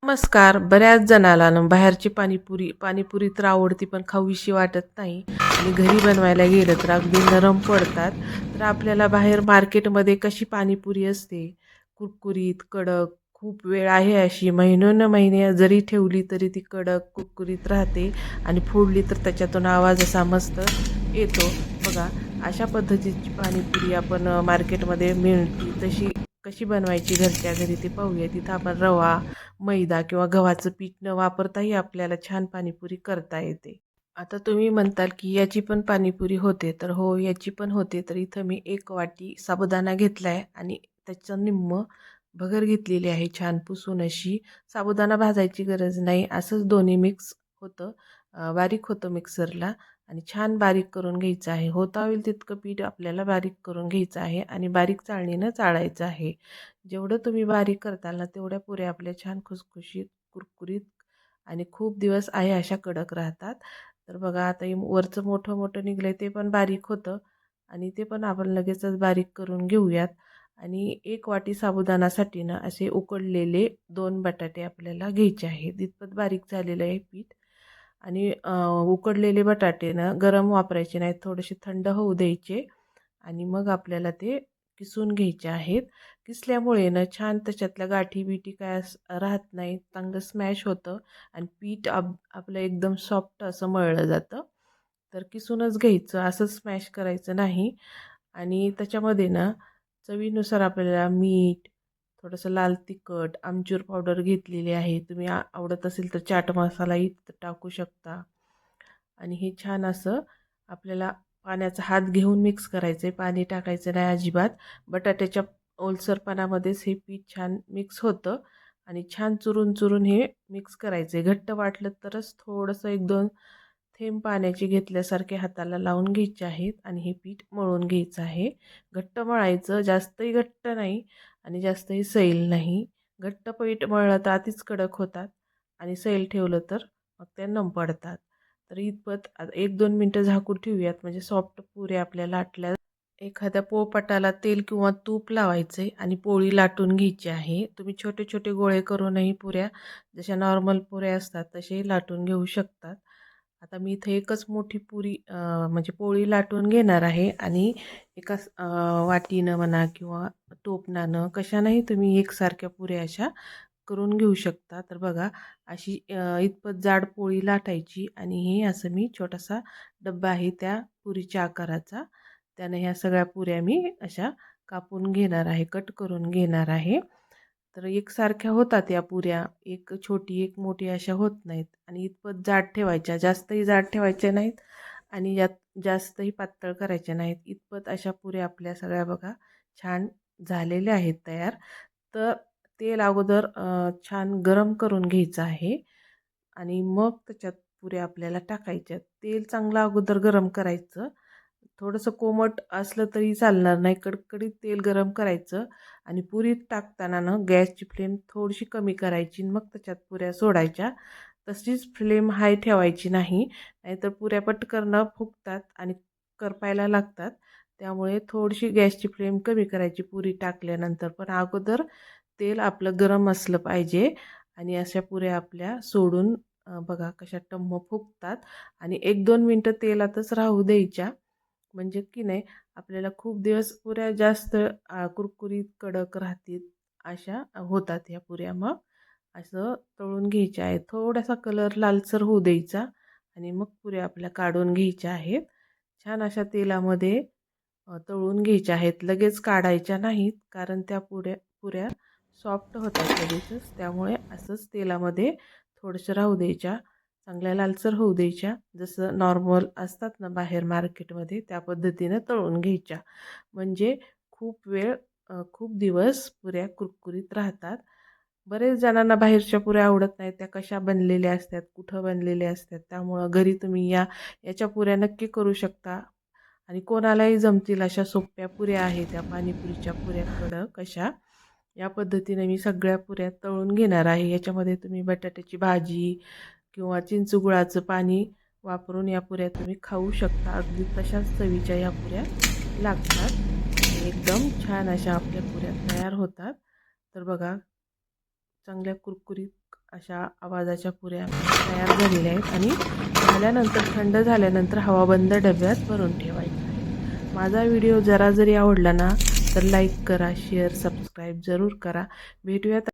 नमस्कार. बऱ्याच जणाला ना बाहेरची पाणीपुरी तर आवडती पण खावीशी वाटत नाही आणि घरी बनवायला गेलं तर अगदी नरम पडतात. तर आपल्याला बाहेर मार्केटमध्ये कशी पाणीपुरी असते, कुरकुरीत, कडक, खूप वेळ आहे अशी महिनोन-महिने जरी ठेवली तरी ती कडक, कुरकुरीत राहते आणि फोडली तर त्याच्यातून आवाज असा मस्त येतो. बघा, अशा पद्धतीची पाणीपुरी आपण मार्केटमध्ये मिळते तशी कशी बनवायची घरच्या घरी ते पाहूया. तिथं आपण रवा, मैदा किंवा गव्हाचं पीठ न वापरताही आपल्याला छान पाणीपुरी करता येते. आता तुम्ही म्हणताल की याची पण पाणीपुरी होते, तर हो याची पण होते. तर इथं मी 1 वाटी साबुदाणा घेतलाय आणि त्याचं निम्म भगर घेतलेली आहे छान पुसून अशी. साबुदाणा भाजायची गरज नाही, असंच दोन्ही मिक्स होतं. बारीक होतं मिक्सरला आणि छान बारीक करून घ्यायचं आहे. होता होईल तितकं पीठ आपल्याला बारीक करून घ्यायचं आहे आणि बारीक चाळणीनं चाळायचं आहे. जेवढं तुम्ही बारीक करताल ना तेवढ्या पुऱ्या आपल्या छान खुसखुशीत, कुरकुरीत आणि खूप दिवस आहे अशा कडक राहतात. तर बघा आता हे वरचं मोठं मोठं निघलंय ते पण बारीक होतं आणि ते पण आपण लगेचच बारीक करून घेऊयात. आणि 1 वाटी साबुदाणासाठी ना असे उकडलेले 2 बटाटे आपल्याला घ्यायचे आहेत. इतपत बारीक झालेलं आहे पीठ. आणि उकडलेले बटाटे ना गरम वापरायचे नाहीत, थोडेसे थंड होऊ द्यायचे आणि मग आपल्याला ते किसून घ्यायचे आहेत. किसल्यामुळे ना छान त्याच्यातल्या गाठी-बिठी काय राहत नाही, चांगलं स्मॅश होतं आणि पीठ आपलं एकदम सॉफ्ट असं मळलं जातं. तर किसूनच घ्यायचं, असं स्मॅश करायचं नाही. आणि त्याच्यामध्ये ना चवीनुसार आपल्याला मीठ, थोडंसं लाल तिखट, आमचूर पावडर घेतलेली आहे. तुम्ही आवडत असेल तर चाट मसालाही टाकू शकता. आणि हे छान असं आपल्याला पाण्याचा हात घेऊन मिक्स करायचं आहे, पाणी टाकायचं नाही अजिबात. बटाट्याच्या ओलसरपणामध्येच हे पीठ छान मिक्स होतं आणि छान चुरून चुरून हे मिक्स करायचं आहे. घट्ट वाटलं तरच थोडंसं 1-2 थेंब पाण्याचे घेतल्यासारखे हाताला लावून घ्यायचे आहेत आणि हे पीठ मळून घ्यायचं आहे. घट्ट मळायचं, जास्तही घट्ट नाही आणि जास्तही सैल नाही. घट्ट पीठ मळलं तर अतिच कडक होतात आणि सैल ठेवलं तर मग ते नम पडतात. तर इतपत 1-2 मिनटं झाकून ठेवूयात म्हणजे सॉफ्ट पुऱ्या आपल्या लाटल्या. एखाद्या पोळपाटाला तेल किंवा तूप लावायचे आणि पोळी लाटून घ्यायची आहे. तुम्ही छोटे छोटे गोळे करूनही पुऱ्या जशा नॉर्मल पुऱ्या असतात तसे लाटून घेऊ शकतात. आता मी इथे एकच मोठी म्हणजे पोळी लाटून घेणार आहे आणि एका वाटीनं म्हणा किंवा टोपणानं कशानंही तुम्ही एकसारख्या पुऱ्या अशा करून घेऊ शकता. तर बघा अशी इतपत जाड पोळी लाटायची आणि हे असं मी छोटासा डब्बा आहे त्या पुरीच्या आकाराचा, त्याने ह्या सगळ्या पुऱ्या मी अशा कापून घेणार आहे, कट करून घेणार आहे. तर एकसारख्या होतात या पुऱ्या, एक छोटी एक मोठी अशा होत नाहीत आणि इतपत जाड ठेवायच्या, जास्तही जाड ठेवायच्या नाहीत आणि यात जास्तही पातळ करायच्या नाहीत. इतपत अशा पुऱ्या आपल्या सगळ्या बघा छान झालेल्या आहेत तयार. तर तेल अगोदर छान गरम करून घ्यायचं आहे आणि मग त्याच्यात पुऱ्या आपल्याला टाकायच्या. तेल चांगलं अगोदर गरम करायचं. थोडंसं कोमट असलं तरी चालणार नाही, कडकडीत तेल गरम करायचं आणि पुरीत टाकताना ना गॅसची फ्लेम थोडीशी कमी करायची मग त्याच्यात पुऱ्या सोडायच्या. तशीच फ्लेम हाय ठेवायची नाही, नाहीतर पुऱ्या पटकन फुगतात आणि करपायला लागतात. त्यामुळे थोडीशी गॅसची फ्लेम कमी करायची पुरी टाकल्यानंतर. पण अगोदर तेल आपलं गरम असलं पाहिजे आणि अशा पुऱ्या आपल्या सोडून बघा कशा टम्म फुगतात आणि 1-2 मिनटं तेलातच राहू द्यायच्या. म्हणजे की नाही आपल्याला खूप दिवस पुऱ्या जास्त कुरकुरीत कडक राहतील अशा होतात ह्या पुऱ्या. मग असं तळून घ्यायच्या आहेत, थोडासा कलर लालसर होऊ द्यायचा आणि मग पुऱ्या आपल्या काढून घ्यायच्या आहेत. छान अशा तेलामध्ये तळून घ्यायच्या आहेत, लगेच काढायच्या नाहीत कारण त्या पुऱ्या पुऱ्या सॉफ्ट होतात लगेचच. त्यामुळे असंच तेलामध्ये थोडंसं राहू द्यायच्या, चांगल्या लालसर होऊ द्यायच्या. जसं नॉर्मल असतात ना बाहेर मार्केटमध्ये त्या पद्धतीनं तळून घ्यायच्या. म्हणजे खूप वेळ खूप दिवस पुऱ्या कुरकुरीत राहतात. बरेच जणांना बाहेरच्या पुऱ्या आवडत नाहीत, त्या कशा बनलेल्या असतात, कुठं बनलेल्या असतात. त्यामुळं घरी तुम्ही याच्या पुऱ्या नक्की करू शकता आणि कोणालाही जमतील अशा सोप्या पुऱ्या आहेत त्या पाणीपुरीच्या पुऱ्या कडक अशा. या पद्धतीने मी सगळ्या पुऱ्या तळून घेणार आहे. याच्यामध्ये तुम्ही बटाट्याची भाजी किंवा चिंचगुळाचं पाणी वापरून या पुऱ्या तुम्ही खाऊ शकता. अगदी तशाच चवीच्या या पुऱ्या लागतात आणि एकदम छान अशा आपल्या पुऱ्या तयार होतात. तर बघा चांगल्या कुरकुरीत अशा आवाजाच्या पुऱ्या तयार झालेल्या आहेत आणि झाल्यानंतर थंड झाल्यानंतर हवाबंद डब्यात भरून ठेवायचं आहे. माझा व्हिडिओ जरा जरी आवडला ना तर लाईक करा, शेअर, सबस्क्राईब जरूर करा. भेटूयात